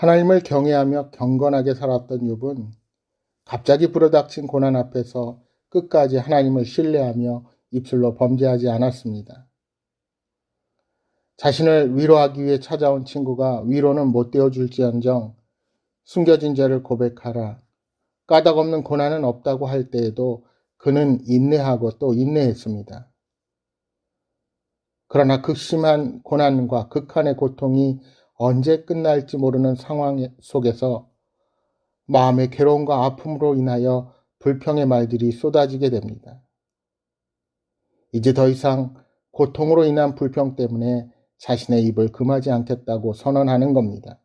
하나님을 경외하며 경건하게 살았던 욥은 갑자기 불어닥친 고난 앞에서 끝까지 하나님을 신뢰하며 입술로 범죄하지 않았습니다. 자신을 위로하기 위해 찾아온 친구가 위로는 못 되어줄지언정 숨겨진 죄를 고백하라. 까닭없는 고난은 없다고 할 때에도 그는 인내하고 또 인내했습니다. 그러나 극심한 고난과 극한의 고통이 언제 끝날지 모르는 상황 속에서 마음의 괴로움과 아픔으로 인하여 불평의 말들이 쏟아지게 됩니다. 이제 더 이상 고통으로 인한 불평 때문에 자신의 입을 금하지 않겠다고 선언하는 겁니다.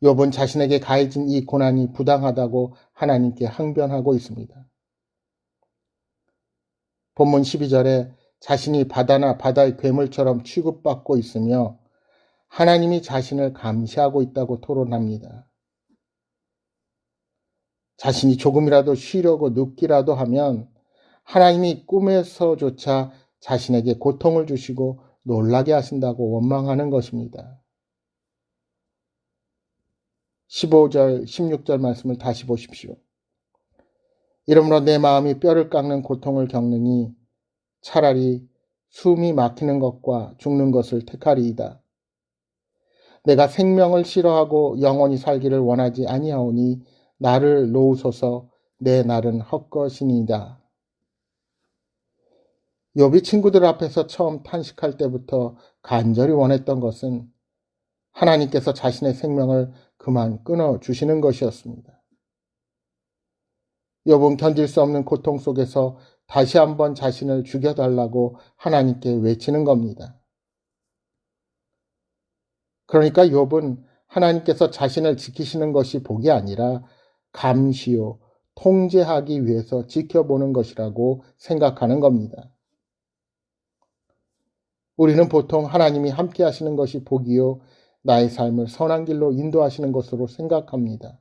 욥은 자신에게 가해진 이 고난이 부당하다고 하나님께 항변하고 있습니다. 본문 12절에 자신이 바다나 바다의 괴물처럼 취급받고 있으며 하나님이 자신을 감시하고 있다고 토론합니다. 자신이 조금이라도 쉬려고 눕기라도 하면 하나님이 꿈에서조차 자신에게 고통을 주시고 놀라게 하신다고 원망하는 것입니다. 15절, 16절 말씀을 다시 보십시오. 이러므로 내 마음이 뼈를 깎는 고통을 겪느니 차라리 숨이 막히는 것과 죽는 것을 택하리이다. 내가 생명을 싫어하고 영원히 살기를 원하지 아니하오니 나를 놓으소서. 내 날은 헛것이니이다. 욥이 친구들 앞에서 처음 탄식할 때부터 간절히 원했던 것은 하나님께서 자신의 생명을 그만 끊어주시는 것이었습니다. 욥은 견딜 수 없는 고통 속에서 다시 한번 자신을 죽여달라고 하나님께 외치는 겁니다. 그러니까 욥은 하나님께서 자신을 지키시는 것이 복이 아니라 감시요, 통제하기 위해서 지켜보는 것이라고 생각하는 겁니다. 우리는 보통 하나님이 함께 하시는 것이 복이요, 나의 삶을 선한 길로 인도하시는 것으로 생각합니다.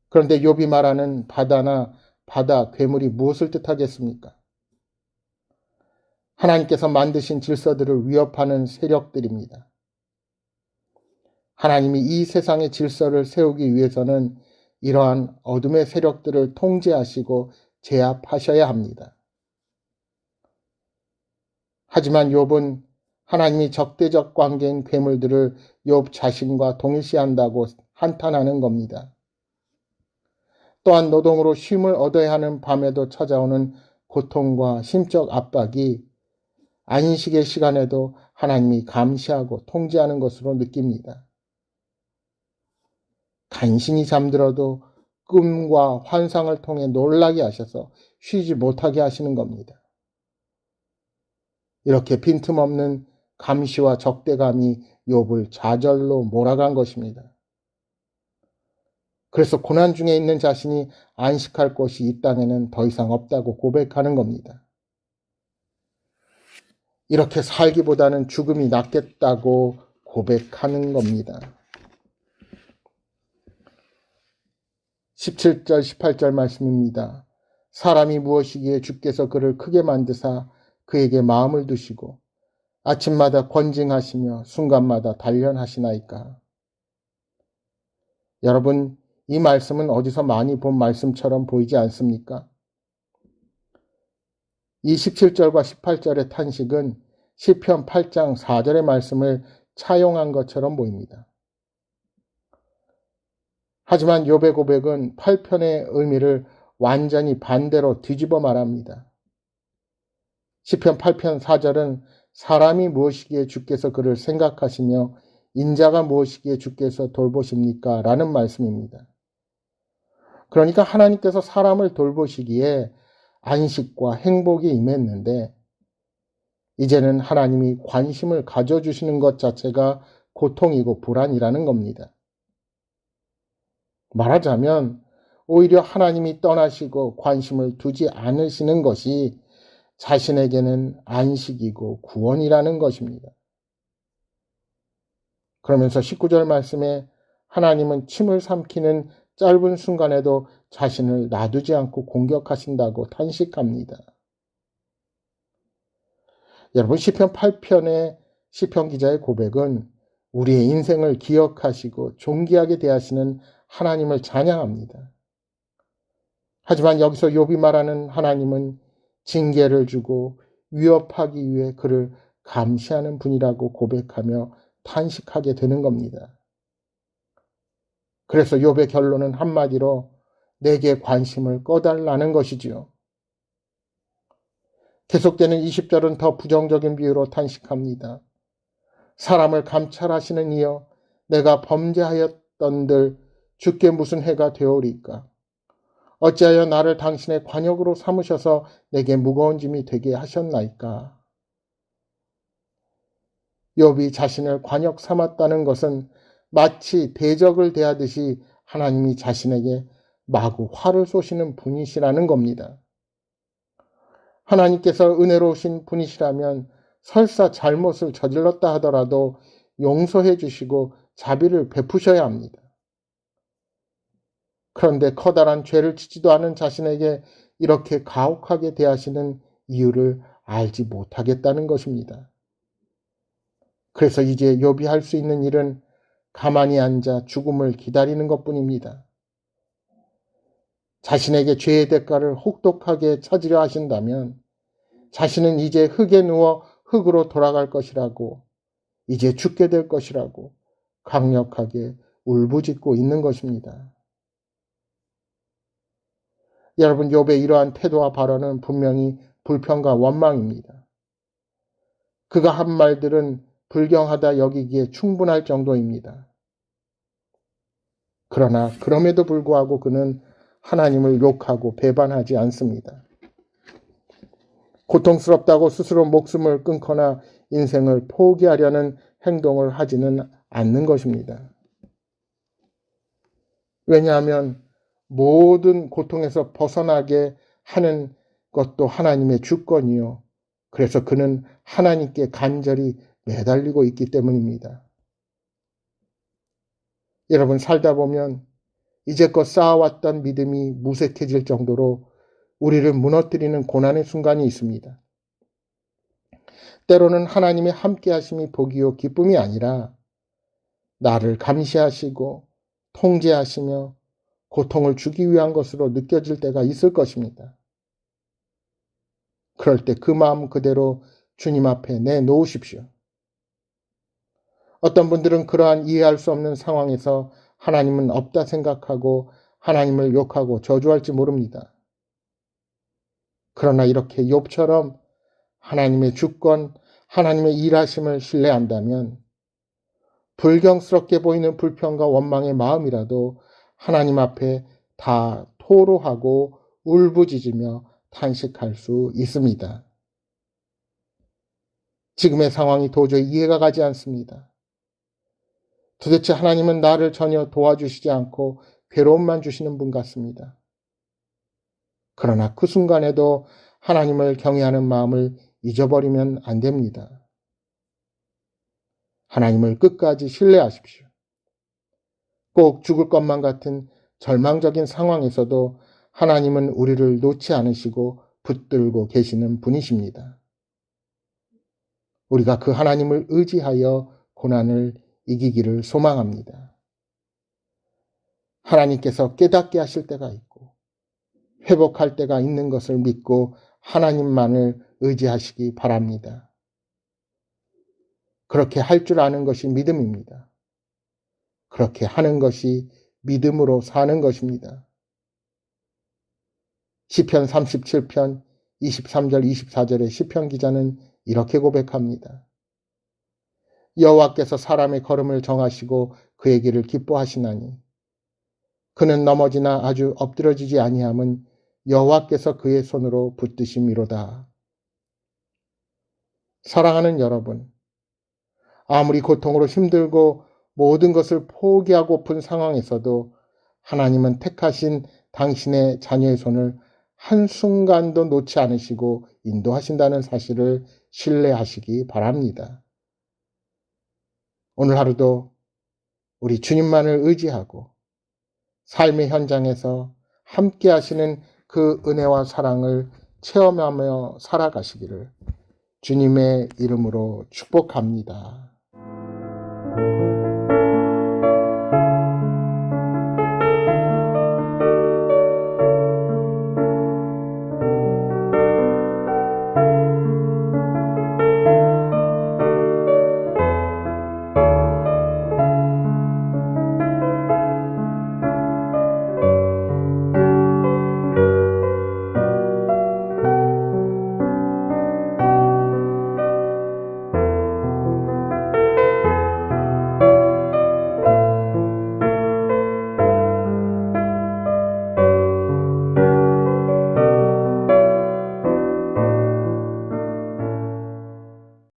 그런데 욥이 말하는 바다나 바다 괴물이 무엇을 뜻하겠습니까? 하나님께서 만드신 질서들을 위협하는 세력들입니다. 하나님이 이 세상의 질서를 세우기 위해서는 이러한 어둠의 세력들을 통제하시고 제압하셔야 합니다. 하지만 욥은 하나님이 적대적 관계인 괴물들을 욥 자신과 동일시한다고 한탄하는 겁니다. 또한 노동으로 쉼을 얻어야 하는 밤에도 찾아오는 고통과 심적 압박이 안식의 시간에도 하나님이 감시하고 통제하는 것으로 느낍니다. 간신히 잠들어도 꿈과 환상을 통해 놀라게 하셔서 쉬지 못하게 하시는 겁니다. 이렇게 빈틈없는 감시와 적대감이 욥을 좌절로 몰아간 것입니다. 그래서 고난 중에 있는 자신이 안식할 곳이 이 땅에는 더 이상 없다고 고백하는 겁니다. 이렇게 살기보다는 죽음이 낫겠다고 고백하는 겁니다. 17절, 18절 말씀입니다. 사람이 무엇이기에 주께서 그를 크게 만드사 그에게 마음을 두시고 아침마다 권징하시며 순간마다 단련하시나이까. 여러분, 이 말씀은 어디서 많이 본 말씀처럼 보이지 않습니까? 이 17절과 18절의 탄식은 시편 8장 4절의 말씀을 차용한 것처럼 보입니다. 하지만 욥의 고백은 8편의 의미를 완전히 반대로 뒤집어 말합니다. 시편 8편 4절은 사람이 무엇이기에 주께서 그를 생각하시며 인자가 무엇이기에 주께서 돌보십니까? 라는 말씀입니다. 그러니까 하나님께서 사람을 돌보시기에 안식과 행복이 임했는데 이제는 하나님이 관심을 가져주시는 것 자체가 고통이고 불안이라는 겁니다. 말하자면 오히려 하나님이 떠나시고 관심을 두지 않으시는 것이 자신에게는 안식이고 구원이라는 것입니다. 그러면서 19절 말씀에 하나님은 침을 삼키는 짧은 순간에도 자신을 놔두지 않고 공격하신다고 탄식합니다. 여러분, 시편 8편의 시편 기자의 고백은 우리의 인생을 기억하시고 존귀하게 대하시는 하나님을 찬양합니다. 하지만 여기서 욥이 말하는 하나님은 징계를 주고 위협하기 위해 그를 감시하는 분이라고 고백하며 탄식하게 되는 겁니다. 그래서 욥의 결론은 한마디로 내게 관심을 꺼달라는 것이지요. 계속되는 20절은 더 부정적인 비유로 탄식합니다. 사람을 감찰하시는 이여 내가 범죄하였던들 주께 무슨 해가 되오리까? 어찌하여 나를 당신의 관역으로 삼으셔서 내게 무거운 짐이 되게 하셨나이까? 욥이 자신을 관역 삼았다는 것은 마치 대적을 대하듯이 하나님이 자신에게 마구 화를 쏘시는 분이시라는 겁니다. 하나님께서 은혜로우신 분이시라면 설사 잘못을 저질렀다 하더라도 용서해 주시고 자비를 베푸셔야 합니다. 그런데 커다란 죄를 짓지도 않은 자신에게 이렇게 가혹하게 대하시는 이유를 알지 못하겠다는 것입니다. 그래서 이제 욥이 할 수 있는 일은 가만히 앉아 죽음을 기다리는 것뿐입니다. 자신에게 죄의 대가를 혹독하게 찾으려 하신다면 자신은 이제 흙에 누워 흙으로 돌아갈 것이라고, 이제 죽게 될 것이라고 강력하게 울부짖고 있는 것입니다. 여러분, 욥의 이러한 태도와 발언은 분명히 불평과 원망입니다. 그가 한 말들은 불경하다 여기기에 충분할 정도입니다. 그러나 그럼에도 불구하고 그는 하나님을 욕하고 배반하지 않습니다. 고통스럽다고 스스로 목숨을 끊거나 인생을 포기하려는 행동을 하지는 않는 것입니다. 왜냐하면 모든 고통에서 벗어나게 하는 것도 하나님의 주권이요. 그래서 그는 하나님께 간절히 매달리고 있기 때문입니다. 여러분, 살다 보면 이제껏 쌓아왔던 믿음이 무색해질 정도로 우리를 무너뜨리는 고난의 순간이 있습니다. 때로는 하나님의 함께하심이 복이요 기쁨이 아니라 나를 감시하시고 통제하시며 고통을 주기 위한 것으로 느껴질 때가 있을 것입니다. 그럴 때 그 마음 그대로 주님 앞에 내놓으십시오. 어떤 분들은 그러한 이해할 수 없는 상황에서 하나님은 없다 생각하고 하나님을 욕하고 저주할지 모릅니다. 그러나 이렇게 욥처럼 하나님의 주권, 하나님의 일하심을 신뢰한다면 불경스럽게 보이는 불평과 원망의 마음이라도 하나님 앞에 다 토로하고 울부짖으며 탄식할 수 있습니다. 지금의 상황이 도저히 이해가 가지 않습니다. 도대체 하나님은 나를 전혀 도와주시지 않고 괴로움만 주시는 분 같습니다. 그러나 그 순간에도 하나님을 경외하는 마음을 잊어버리면 안 됩니다. 하나님을 끝까지 신뢰하십시오. 꼭 죽을 것만 같은 절망적인 상황에서도 하나님은 우리를 놓지 않으시고 붙들고 계시는 분이십니다. 우리가 그 하나님을 의지하여 고난을 이기기를 소망합니다. 하나님께서 깨닫게 하실 때가 있고 회복할 때가 있는 것을 믿고 하나님만을 의지하시기 바랍니다. 그렇게 할 줄 아는 것이 믿음입니다. 그렇게 하는 것이 믿음으로 사는 것입니다. 시편 37편 23절 24절의 시편 기자는 이렇게 고백합니다. 여호와께서 사람의 걸음을 정하시고 그의 길을 기뻐하시나니 그는 넘어지나 아주 엎드러지지 아니함은 여호와께서 그의 손으로 붙드심이로다. 사랑하는 여러분, 아무리 고통으로 힘들고 모든 것을 포기하고픈 상황에서도 하나님은 택하신 당신의 자녀의 손을 한순간도 놓지 않으시고 인도하신다는 사실을 신뢰하시기 바랍니다. 오늘 하루도 우리 주님만을 의지하고 삶의 현장에서 함께 하시는 그 은혜와 사랑을 체험하며 살아가시기를 주님의 이름으로 축복합니다.